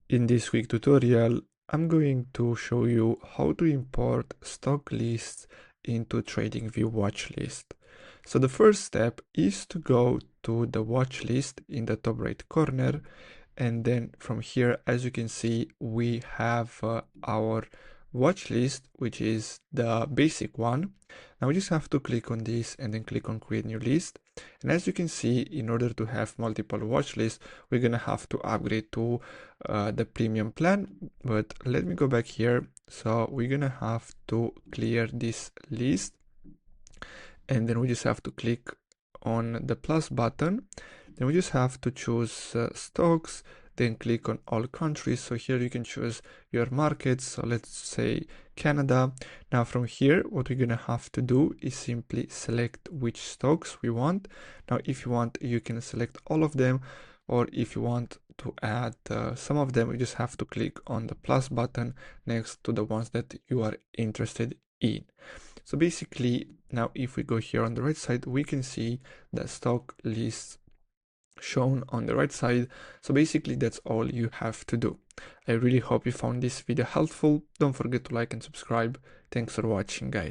In this quick tutorial, I'm going to show you how to import stock lists into TradingView Watchlist. So the first step is to go to the watch list in the top right corner, and then from here, as you can see, we have our watch list, which is the basic one. Now we just have to click on this and then click on create new list. And as you can see, in order to have multiple watch lists, we're gonna have to upgrade to the premium plan. But let me go back here. So we're gonna have to clear this list, and then we just have to click on the plus button. Then we just have to choose stocks, then click on all countries. So here you can choose your markets. So let's say Canada. Now from here, what we're gonna have to do is simply select which stocks we want. Now, if you want, you can select all of them, or if you want to add some of them, you just have to click on the plus button next to the ones that you are interested in. So basically, now if we go here on the right side, we can see the stock lists shown on the right side. So basically, that's all you have to do. I really hope you found this video helpful. Don't forget to like and subscribe. Thanks for watching, guys.